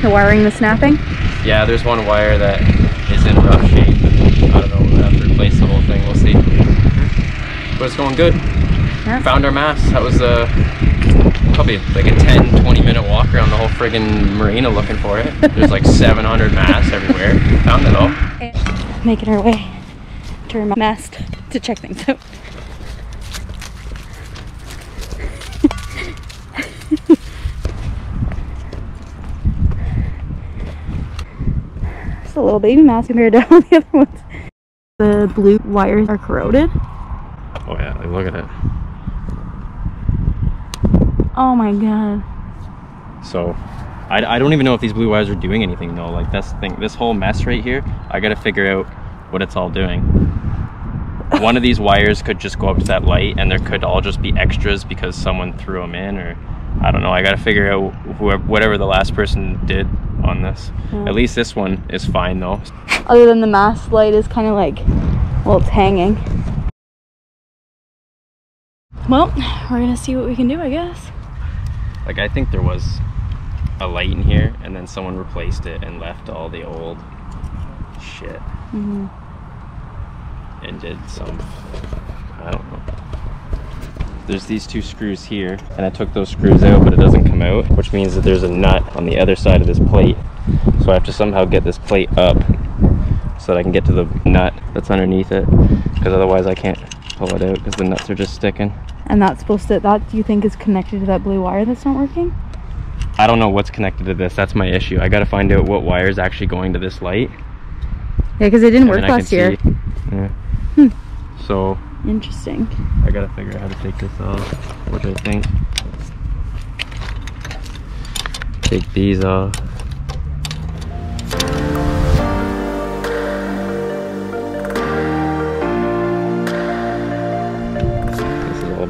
The wiring was snapping? Yeah, there's one wire that is in rough shape. I don't know, we'll have to replace the whole thing, we'll see. But it's going good. Yeah. Found our mast. That was probably like a 10-20 minute walk around the whole friggin' marina looking for it. There's like 700 masts everywhere. Found it all. Making our way to our mast to check things out. It's a little baby mast compared to all the other ones. The blue wires are corroded. Oh yeah, like, look at it. Oh my god. So, I don't even know if these blue wires are doing anything though. Like that's the thing, this whole mess right here, I gotta figure out what it's all doing. One of these wires could just go up to that light and there could all just be extras because someone threw them in, or I don't know. I gotta figure out whatever the last person did on this. Yeah. At least this one is fine though. Other than the mast light is kind of like, well, it's hanging. Well, we're gonna see what we can do, I guess. Like, I think there was a light in here and then someone replaced it and left all the old shit. Mm-hmm. And did some, I don't know. There's these two screws here and I took those screws out, but it doesn't come out, which means that there's a nut on the other side of this plate. So I have to somehow get this plate up so that I can get to the nut that's underneath it, because otherwise I can't pull it out because the nuts are just sticking. And that's supposed to, that do you think is connected to that blue wire that's not working? I don't know what's connected to this. That's my issue. I got to find out what wire is actually going to this light. Yeah, because it didn't work last year. Yeah. So interesting. I got to figure out how to take this off. What do I think? Take these off.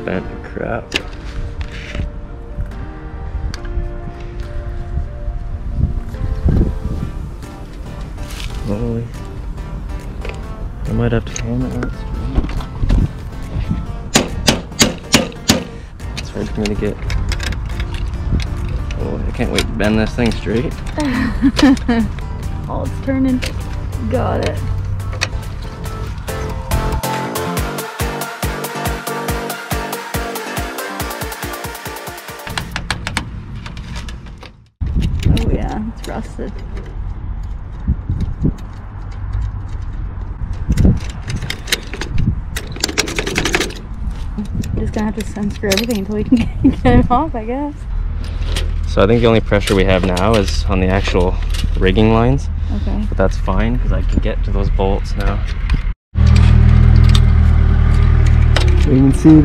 Bent to crap. Holy. I might have to hand it out. It's hard for me to get. Oh, I can't wait to bend this thing straight. Oh, it's turning. Got it. It's rusted. I'm just gonna have to unscrew everything until we can get it off, I guess. So I think the only pressure we have now is on the actual rigging lines. Okay. But that's fine because I can get to those bolts now. You can see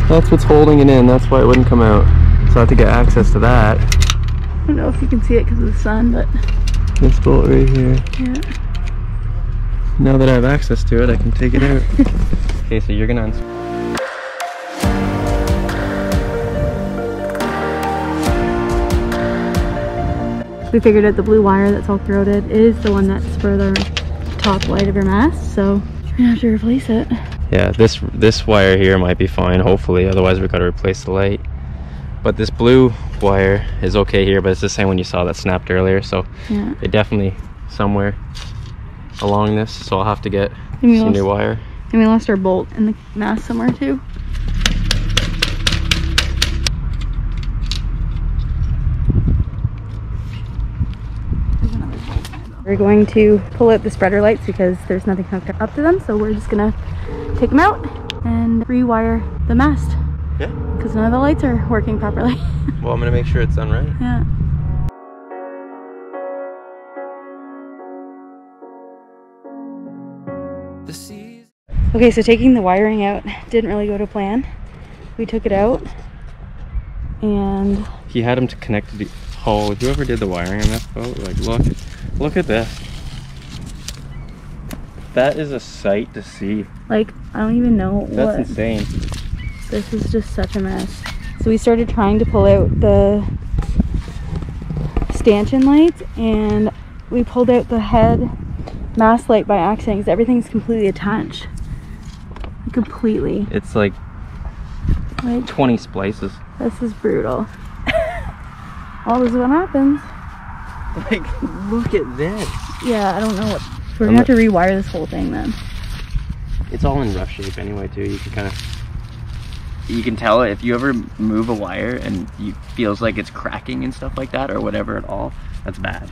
that's what's holding it in. That's why it wouldn't come out. So I have to get access to that. I don't know if you can see it because of the sun, but this bolt right here. Yeah. Now that I have access to it, I can take it out. Okay, so you're gonna we figured out the blue wire that's all corroded is the one that's for the top light of your mast, so we're gonna have to replace it. Yeah, this wire here might be fine, hopefully, otherwise we've got to replace the light. But this blue wire is okay here, but it's the same one you saw that snapped earlier, so yeah. It definitely somewhere along this, so I'll have to get some new wire. And we lost our bolt in the mast somewhere too. We're going to pull out the spreader lights because there's nothing hooked up to them, so we're just gonna take them out and rewire the mast. Yeah. Because none of the lights are working properly. Well, I'm gonna make sure it's done right. Yeah. Okay, so taking the wiring out didn't really go to plan. We took it out and he had them to connect to the hull. Whoever did the wiring on this boat, like look at this. That is a sight to see. Like, I don't even know. That's insane. This is just such a mess. So we started trying to pull out the stanchion lights and we pulled out the head mast light by accident because everything's completely attached. Completely. It's like 20 splices. This is brutal. Well, this is what happens. Like, look at this. Yeah, I don't know what. We're gonna have to rewire this whole thing then. It's all in rough shape anyway too. You can tell if you ever move a wire and it feels like it's cracking and stuff like that or whatever at all, that's bad.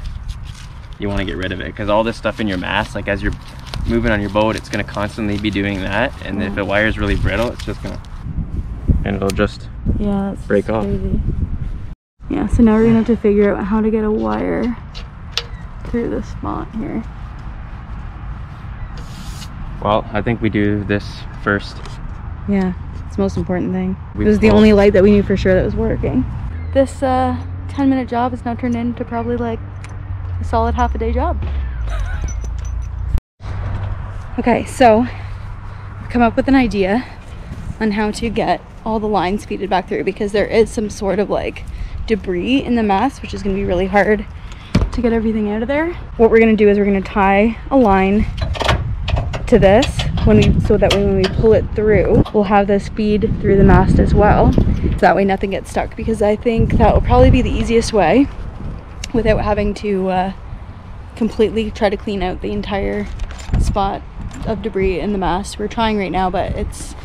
You want to get rid of it because all this stuff in your mast, like as you're moving on your boat, it's going to constantly be doing that, and if the wire is really brittle, it's just gonna, and it'll just break off. Crazy. Yeah, so now we're gonna have to figure out how to get a wire through this spot here. Well, I think we do this first. Yeah, it's the most important thing. It was the only light that we knew for sure that was working. This 10-minute job has now turned into probably like a solid half-a-day job. Okay, so I've come up with an idea on how to get all the lines feeded back through, because there is some sort of like debris in the mast, which is going to be really hard to get everything out of there. What we're going to do is we're going to tie a line to this so that when we pull it through, we'll have this feed through the mast as well, so that way nothing gets stuck, because I think that will probably be the easiest way without having to completely try to clean out the entire spot of debris in the mast. We're trying right now, but it's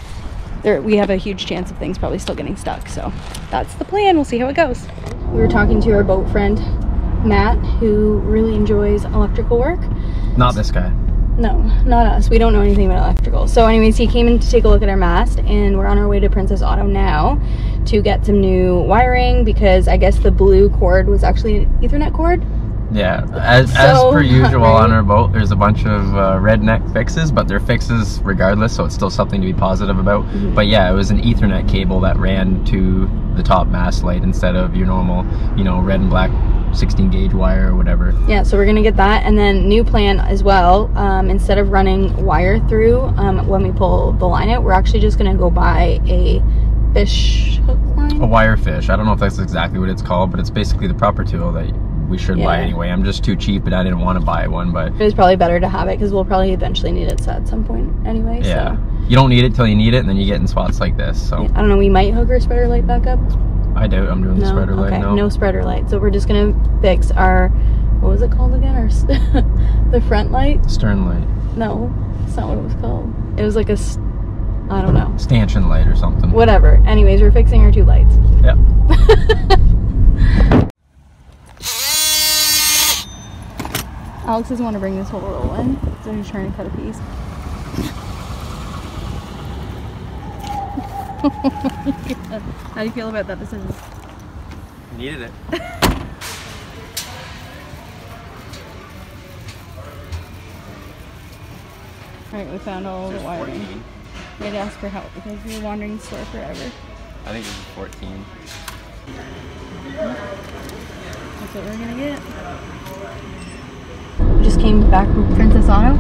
there, we have a huge chance of things probably still getting stuck, so that's the plan. We'll see how it goes. We were talking to our boat friend Matt, who really enjoys electrical work. Not this guy. No, not us. We don't know anything about electrical. So anyways, he came in to take a look at our mast, and we're on our way to Princess Auto now to get some new wiring, because I guess the blue cord was actually an Ethernet cord. Yeah, as per usual on our boat, there's a bunch of redneck fixes, but they're fixes regardless, so it's still something to be positive about. But yeah, it was an Ethernet cable that ran to the top mast light instead of your normal, you know, red and black 16 gauge wire or whatever. Yeah, so we're gonna get that, and then new plan as well, instead of running wire through when we pull the line out, we're actually just gonna go buy a fish hook line. A wire fish. I don't know if that's exactly what it's called, but it's basically the proper tool that we should buy anyway. I'm just too cheap and I didn't want to buy one, but it was probably better to have it because we'll probably eventually need it at some point anyway. Yeah, so you don't need it till you need it, and then you get in spots like this. So I don't know, we might hook our spreader light back up. I doubt I'm doing the spreader light. No spreader light. So we're just gonna fix our, what was it called again? Our the front light? Stern light. No, that's not what it was called. It was like a, I don't know, stanchion light or something. Whatever. Anyways, we're fixing our two lights. Yep. Alex doesn't want to bring this whole roll in, so he's trying to cut a piece. How do you feel about that decision? Needed it. Alright, we found all the wiring. We had to ask for help because we were wandering the store forever. I think it was 14. That's what we're gonna get. We just came back from Princess Auto,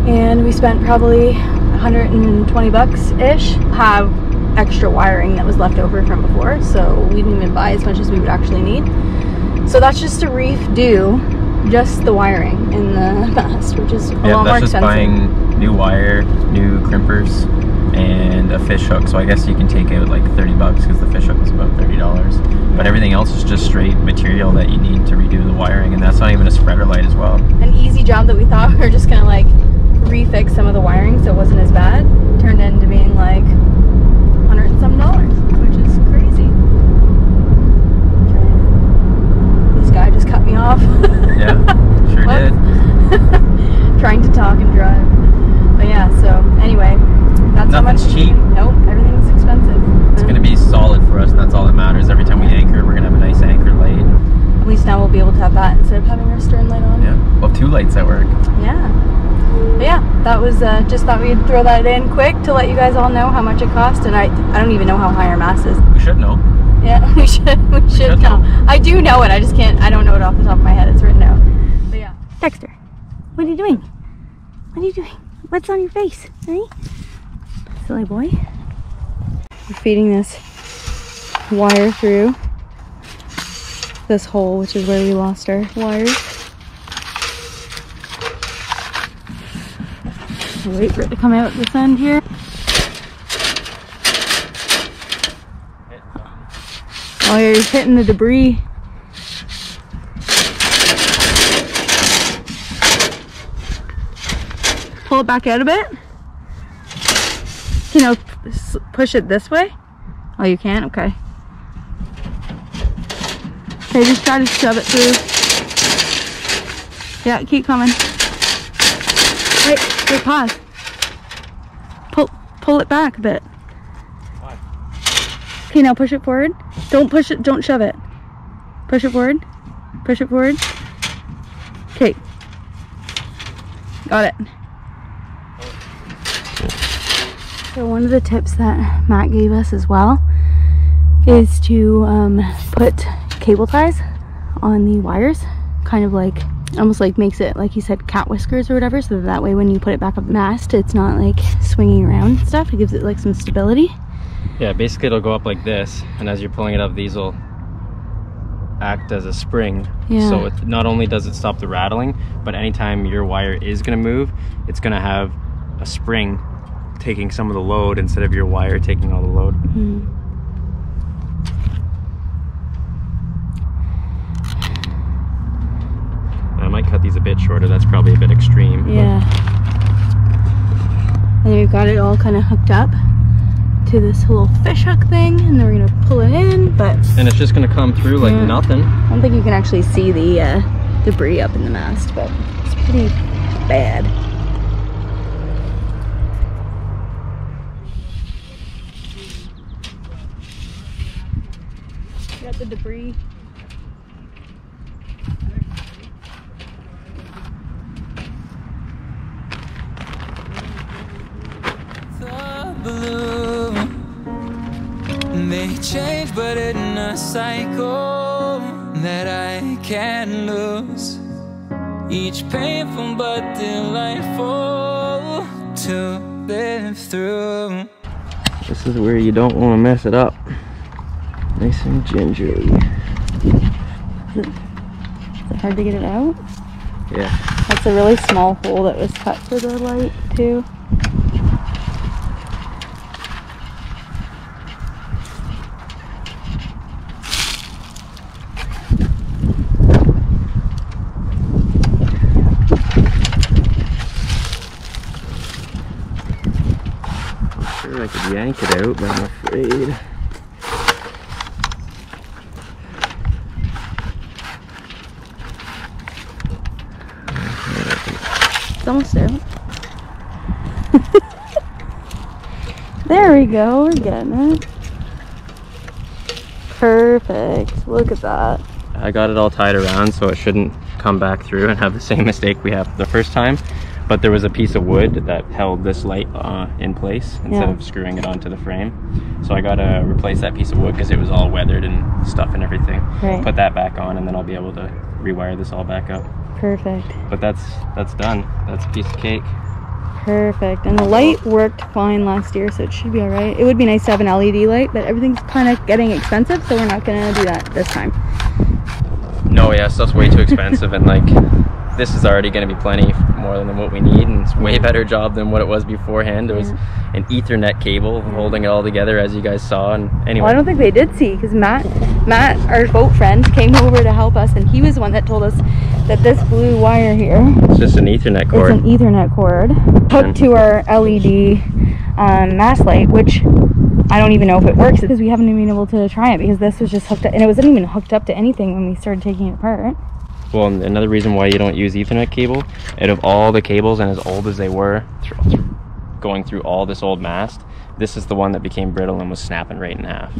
and we spent probably 120 bucks-ish. Have extra wiring that was left over from before, so we didn't even buy as much as we would actually need. So that's just to redo just the wiring in the mast, which is a lot more expensive. That's just buying new wire, new crimpers, and a fish hook. So I guess you can take out like 30 bucks because the fish hook is about $30. But everything else is just straight material that you need to redo the wiring, and that's not even a spreader light as well. An easy job that we thought we were just gonna like refix some of the wiring so it wasn't as bad turned into being like $100 and some, which is crazy. This guy just cut me off. Yeah, sure did. Trying to talk and drive. But yeah, so anyway, that's nothing's how much cheap. Nope, everything's expensive. It's gonna be solid for us, and that's all that matters. Every time we anchor, we're gonna have a nice anchor light. At least now we'll be able to have that instead of having our stern light on. Yeah, we'll have two lights that work. Yeah. But yeah, that was just thought we'd throw that in quick to let you guys all know how much it cost, and I don't even know how high our mast is. We should know. Yeah, we should know. I do know it, I just can't, I don't know it off the top of my head. It's written out. But yeah. Dexter, what are you doing? What are you doing? What's on your face, eh? Silly boy. We're feeding this wire through this hole, which is where we lost our wires. We'll wait for it to come out this end here. Oh, you're hitting the debris. pull it back out a bit. You know, push it this way. Oh, you can't? Okay. Okay, just try to shove it through. Yeah, keep coming. Wait, pause. Pull it back a bit. Why? Okay, now push it forward. Don't push it, don't shove it. Push it forward. Push it forward. Okay. Got it. So one of the tips that Matt gave us as well is to put cable ties on the wires, kind of like, almost like makes it, like he said, cat whiskers or whatever, so that way when you put it back up the mast, it's not like swinging around and stuff. It gives it like some stability. Yeah, basically it'll go up like this, and as you're pulling it up, these will act as a spring. Yeah. So it, not only does it stop the rattling, but anytime your wire is going to move, it's going to have a spring taking some of the load instead of your wire taking all the load. I might cut these a bit shorter. That's probably a bit extreme. Yeah. And we've got it all kind of hooked up to this little fish hook thing, and then we're gonna pull it in, but and it's just gonna come through like nothing. I don't think you can actually see the debris up in the mast, but it's pretty bad. Got the debris. They change, but in a cycle that I can't lose. Each painful but delightful to live through. This is where you don't want to mess it up. Nice and gingerly. Is it hard to get it out? Yeah. That's a really small hole that was cut for the light too. I could yank it out, but I'm afraid. It's almost out. There we go, we're getting it. Perfect, look at that. I got it all tied around so it shouldn't come back through and have the same mistake we had the first time. But there was a piece of wood that held this light in place instead of screwing it onto the frame. So I got to replace that piece of wood because it was all weathered and stuff and everything. Right. Put that back on, and then I'll be able to rewire this all back up. Perfect. But that's done. That's a piece of cake. Perfect. And the light worked fine last year, so it should be all right. It would be nice to have an LED light, but everything's kind of getting expensive, so we're not going to do that this time. No, yeah, stuff's way too expensive, and like, this is already going to be plenty more than what we need, and it's way better job than what it was beforehand. It was an Ethernet cable holding it all together, as you guys saw. And anyway, well, I don't think they did see, because Matt, our boat friend, came over to help us, and he was the one that told us that this blue wire here, it's just an Ethernet cord. It's an Ethernet cord hooked to our LED mast light, which I don't even know if it works because we haven't even been able to try it, because this was just hooked up, and it wasn't even hooked up to anything when we started taking it apart. Well, another reason why you don't use Ethernet cable, out of all the cables, and as old as they were, going through all this old mast, this is the one that became brittle and was snapping right in half.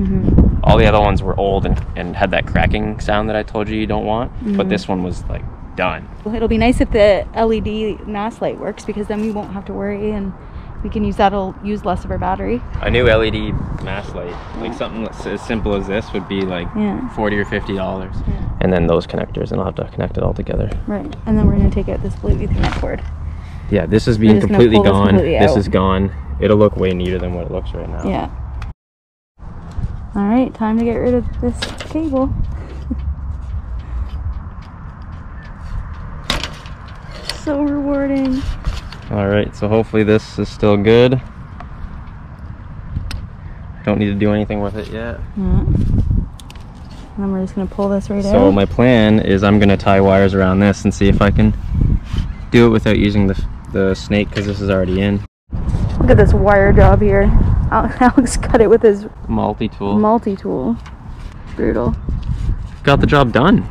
All the other ones were old and had that cracking sound that I told you don't want, but this one was like done. Well, it'll be nice if the LED mast light works, because then we won't have to worry, and we can use that'll use less of our battery. A new LED mast light, like something as simple as this, would be like $40 or $50. And then those connectors, and I'll have to connect it all together. Right, and then we're gonna take out this blue Ethernet cord. Yeah, this is being completely gone. This is gone. It'll look way neater than what it looks right now. Yeah. All right, time to get rid of this cable. So rewarding. All right, so hopefully this is still good. Don't need to do anything with it yet. And then we're just gonna pull this right out. So my plan is I'm gonna tie wires around this and see if I can do it without using the the snake because this is already in. Look at this wire job here. Alex cut it with his multi-tool. Multi-tool. Brutal. Got the job done.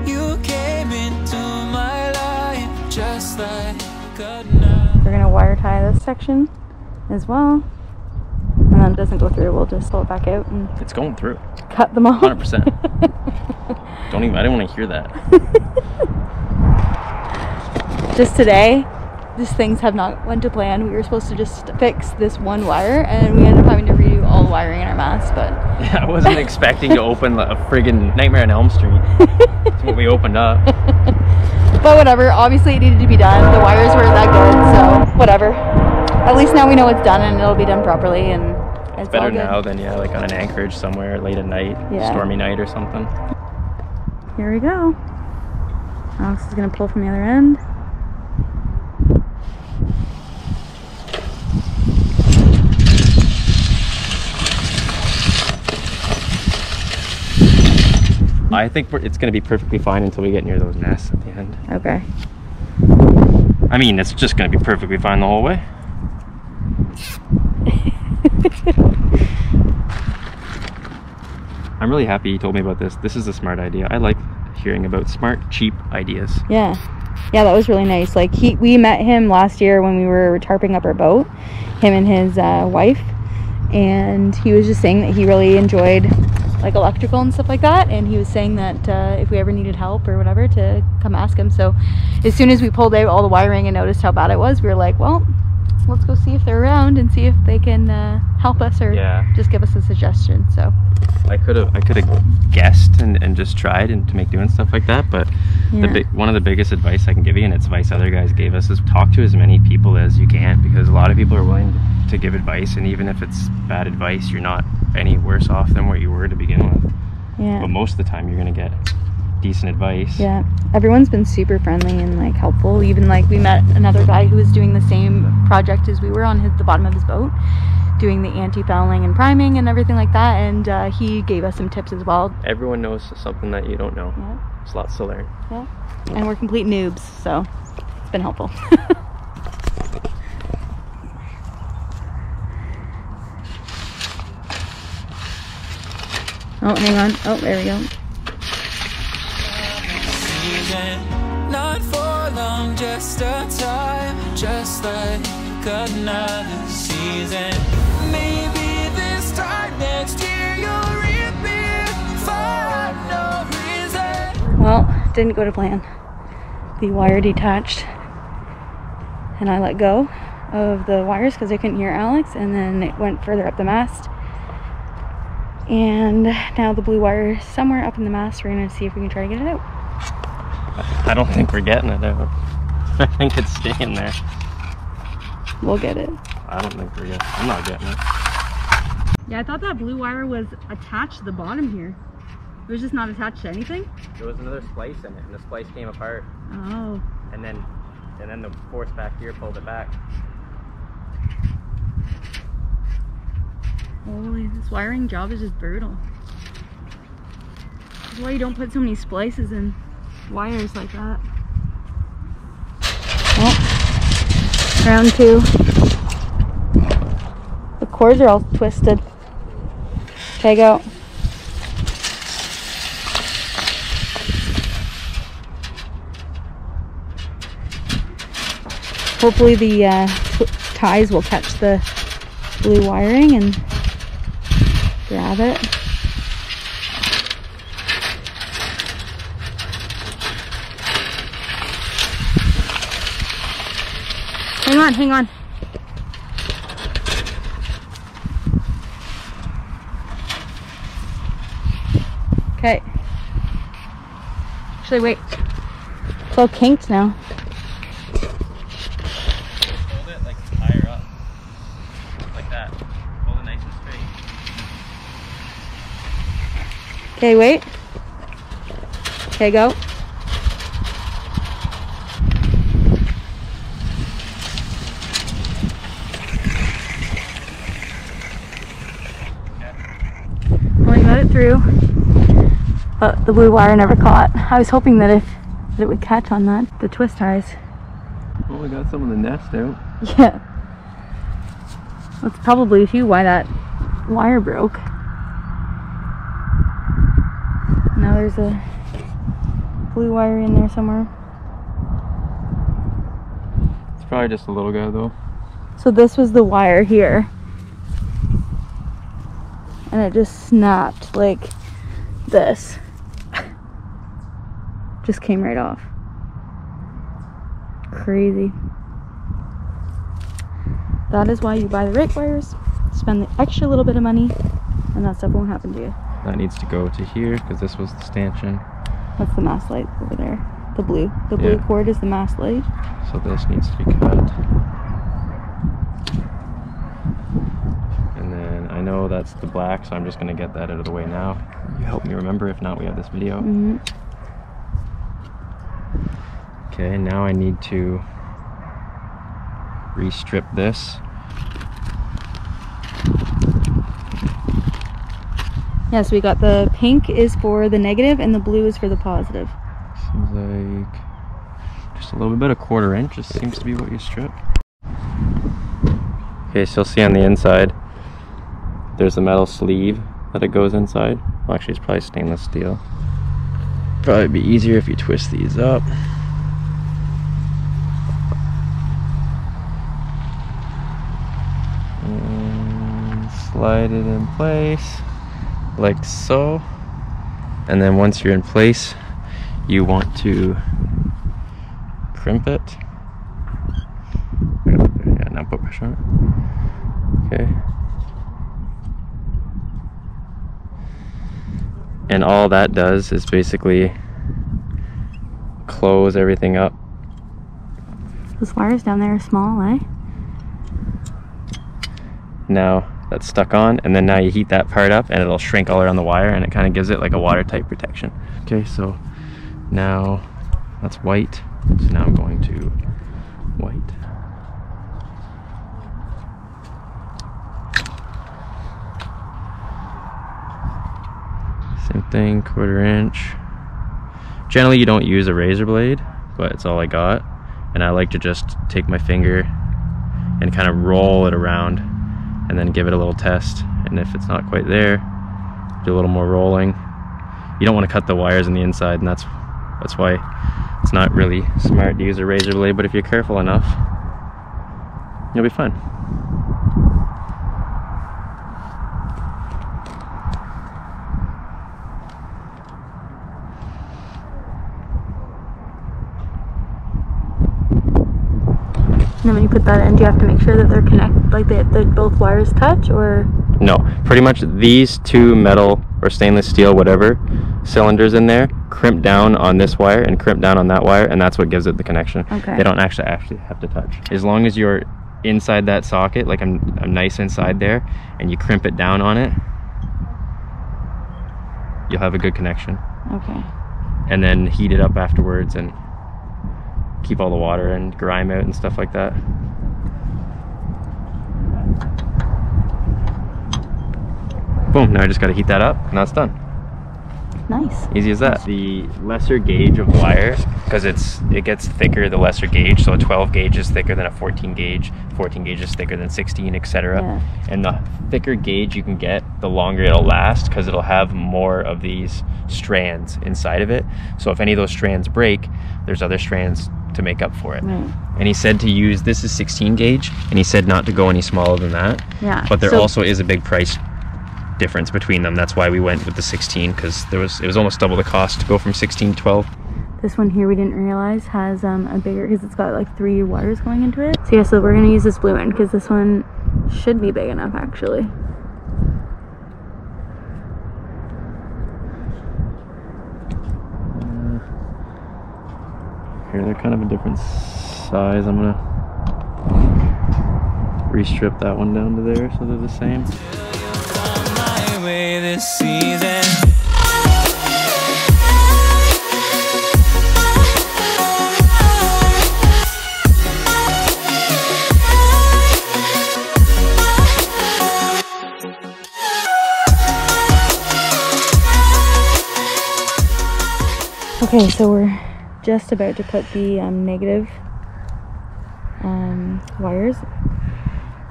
You came into my life just like a night. We're gonna wire tie this section as well. And then it doesn't go through, we'll just pull it back out and It's going through. cut them off. 100%. I didn't want to hear that. Just today, just things have not went to plan. We were supposed to just fix this one wire and we ended up having to redo all the wiring in our mast, but Yeah, I wasn't expecting to open a friggin' Nightmare on Elm Street. That's what we opened up. but whatever, obviously it needed to be done. The wires weren't that good, so whatever. At least now we know it's done and it'll be done properly, and it's Better all good. now than, yeah, like on an anchorage somewhere late at night, Yeah. stormy night or something. Here we go. Alex is gonna pull from the other end. I think it's going to be perfectly fine until we get near those masts at the end. Okay. I mean, it's just going to be perfectly fine the whole way. I'm really happy you told me about this. This is a smart idea. I like hearing about smart, cheap ideas. Yeah. Yeah, that was really nice. Like we met him last year when we were tarping up our boat, him and his wife, and he was just saying that he really enjoyed like electrical and stuff like that, and he was saying that if we ever needed help or whatever to come ask him. So as soon as we pulled out all the wiring and noticed how bad it was, we were like, well, let's go see if they're around and see if they can help us or just give us a suggestion. So I could have guessed and just tried and to make doing stuff like that, but one of the biggest advice I can give you, and it's advice other guys gave us, is talk to as many people as you can, because a lot of people are willing to give advice, and even if it's bad advice, you're not any worse off than what you were to begin with. Yeah. But most of the time you're gonna get decent advice. Yeah, everyone's been super friendly and like helpful. Even like we met another guy who was doing the same project as we were on the bottom of his boat, doing the anti-fouling and priming and everything like that, and he gave us some tips as well. Everyone knows something that you don't know. Yeah. There's lots to learn. Yeah, and we're complete noobs, so it's been helpful. Oh, hang on. Oh, there we go. Not for long, just a time, just like another season. Maybe this time next year you'll reappear for no reason. Well, didn't go to plan. The wire detached and I let go of the wires because I couldn't hear Alex, and then it went further up the mast. And now the blue wire is somewhere up in the mast. We're gonna see if we can try to get it out. I don't think we're getting it out. I think it's staying there. We'll get it. I don't think we're getting it. I'm not getting it. Yeah, I thought that blue wire was attached to the bottom here. It was just not attached to anything? There was another splice in it, and the splice came apart. Oh. And then the force back here pulled it back. Holy, this wiring job is just brutal. That's why you don't put so many splices in wires like that. Oh, round two. The cords are all twisted. Okay, go. Hopefully the ties will catch the blue wiring and grab it. Hang on, hang on. Okay. Actually, wait. It's all kinked now. Hold it like higher up. Like that. Hold it nice and straight. Okay, wait. Okay, go. Well, you got it through, but the blue wire never caught. I was hoping that if that it would catch on the twist ties. Oh, we got some of the nest out. Yeah. That's probably too why that wire broke. Now there's a blue wire in there somewhere. It's probably just a little guy though. So this was the wire here. And it just snapped like this. Just came right off. Crazy. That is why you buy the right wires, spend the extra little bit of money, and that stuff won't happen to you. That needs to go to here because this was the stanchion. That's the mast light over there. The blue. The blue cord is the mast light. So this needs to be cut. And then I know that's the black, so I'm just going to get that out of the way now. You help me remember, if not we have this video. Mm-hmm. Okay, now I need to restrip this. Yeah, so we got the pink is for the negative and the blue is for the positive. Seems like just a little bit of 1/4 inch just seems to be what you strip. Okay, so you'll see on the inside there's a metal sleeve that it goes inside. Well, actually it's probably stainless steel. Probably be easier if you twist these up. And slide it in place like so. And then once you're in place, you want to crimp it. Yeah, now put pressure on it. Okay. And all that does is basically close everything up. Those wires down there are small, eh? Now that's stuck on, and then now you heat that part up and it'll shrink all around the wire, and it kind of gives it like a watertight protection. Okay, so now that's white, so now I'm going to white. Same thing, 1/4 inch. Generally you don't use a razor blade, but it's all I got, and I like to just take my finger and kind of roll it around and then give it a little test, and if it's not quite there, do a little more rolling. You don't want to cut the wires on the inside, and that's why it's not really smart to use a razor blade, but if you're careful enough, you'll be fine. And then when you put that in, do you have to make sure that they're connected, like that both wires touch, or? No, pretty much these two metal or stainless steel, whatever, cylinders in there, crimp down on this wire and crimp down on that wire, and that's what gives it the connection. Okay. They don't actually have to touch. As long as you're inside that socket, like I'm nice inside there, and you crimp it down on it, you'll have a good connection. Okay. And then heat it up afterwards and keep all the water and grime out and stuff like that. Boom, now I just got to heat that up and that's done. Nice. Easy as that. The lesser gauge of wire, because it gets thicker the lesser gauge, so a 12 gauge is thicker than a 14 gauge, 14 gauge is thicker than 16, etc. Yeah. And the thicker gauge you can get, the longer it'll last, because it'll have more of these strands inside of it. So if any of those strands break, there's other strands to make up for it. Right. And he said to use, this is 16 gauge, and he said not to go any smaller than that. Yeah. But there also is a big price difference between them. That's why we went with the 16, because it was almost double the cost to go from 16 to 12. This one here we didn't realize has a bigger, because it's got like 3 wires going into it. So yeah, so we're gonna use this blue one because this one should be big enough actually. Here they're kind of a different size. I'm gonna restrip that one down to there so they're the same. This season. Okay, so we're just about to put the negative wires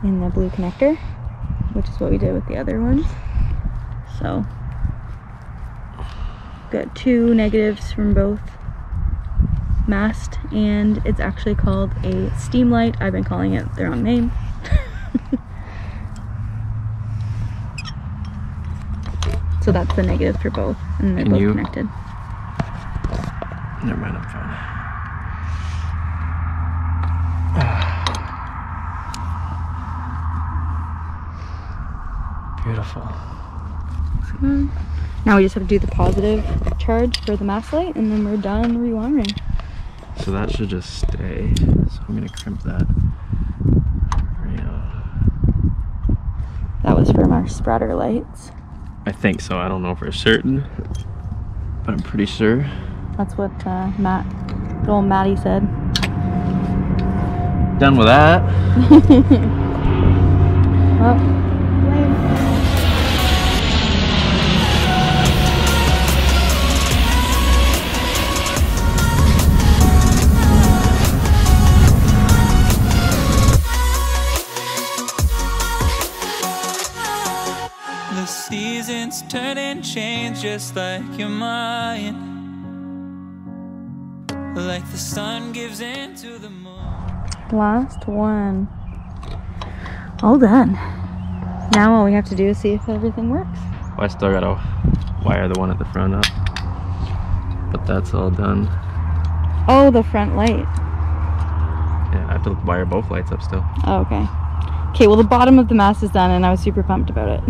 in the blue connector, which is what we did with the other ones. So got 2 negatives from both mast, and it's actually called a steam light. I've been calling it the wrong name. So that's the negative for both, and they're both connected. Never mind, I'm fine. Beautiful. So now we just have to do the positive charge for the mast light, and then we're done rewiring. So that should just stay. So I'm gonna crimp that. That was from our spreader lights. I think so. I don't know for certain, but I'm pretty sure. That's what good old Maddie said. Done with that. Well, The seasons turn and change just like your mind. Like the sun gives into the moon. last one. All done. Now all we have to do is see if everything works. Well, I still gotta wire the one at the front up, but that's all done. Oh, the front light. Yeah, I have to wire both lights up still. Oh, okay. Okay, well the bottom of the mast is done, and I was super pumped about it.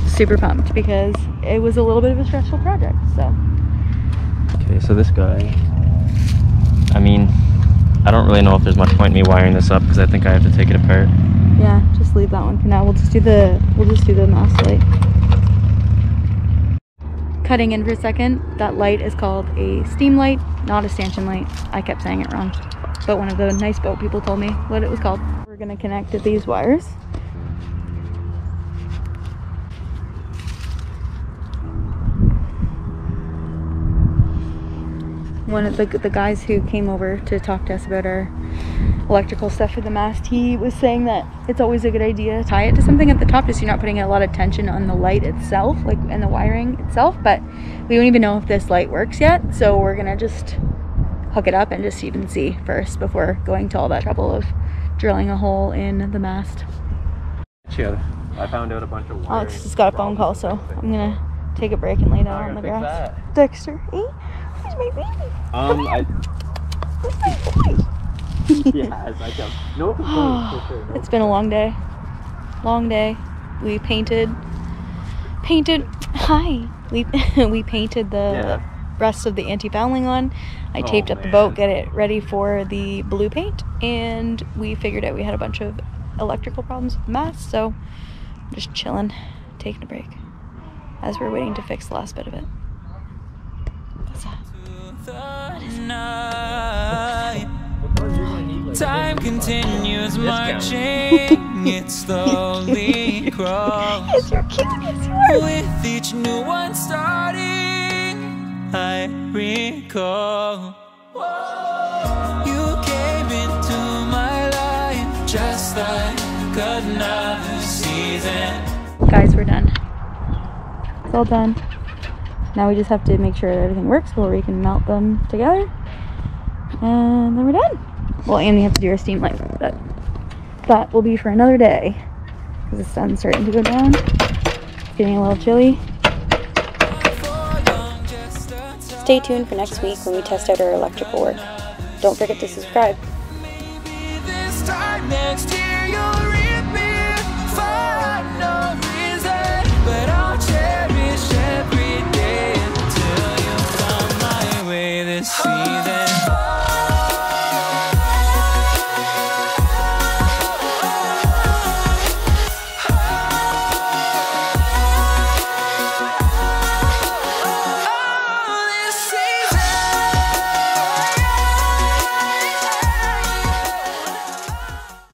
Super pumped because it was a little bit of a stressful project. So. Okay, so this guy, I mean, I don't really know if there's much point in me wiring this up because I think I have to take it apart. Yeah, just leave that one for now. We'll just do the mast light. Cutting in for a second, that light is called a steam light, not a stanchion light. I kept saying it wrong, but one of the nice boat people told me what it was called. We're gonna connect these wires. One of the guys who came over to talk to us about our electrical stuff for the mast, he was saying that it's always a good idea to tie it to something at the top just so you're not putting a lot of tension on the light itself, like, and the wiring itself. But we don't even know if this light works yet, so we're gonna just hook it up and just even see first before going to all that trouble of drilling a hole in the mast. Yeah, I found out a bunch of wiring. Alex just got a phone call, so I'm gonna take a break and lay down on the grass. Dexter, eh? Where's my baby? Where's my boy? Yes, I can. No complaints for sure. It's been a long day. Long day. We painted. Hi. We painted the rest of the anti-fouling on. I taped up the boat, get it ready for the blue paint, and we figured out we had a bunch of electrical problems with the mast, so I'm just chilling, taking a break as we're waiting to fix the last bit of it. What's that? Time continues marching, it slowly grows. Yes, you're cute, yes you are. With each new one starting, I recall you came into my life just like another season. Guys, we're done. It's all done. Now we just have to make sure that everything works before we can melt them together. And then we're done. Well, and we have to do our steam light, but that will be for another day because the sun's starting to go down. It's getting a little chilly. Stay tuned for next week when we test out our electrical work. Don't forget to subscribe. Maybe this time next year.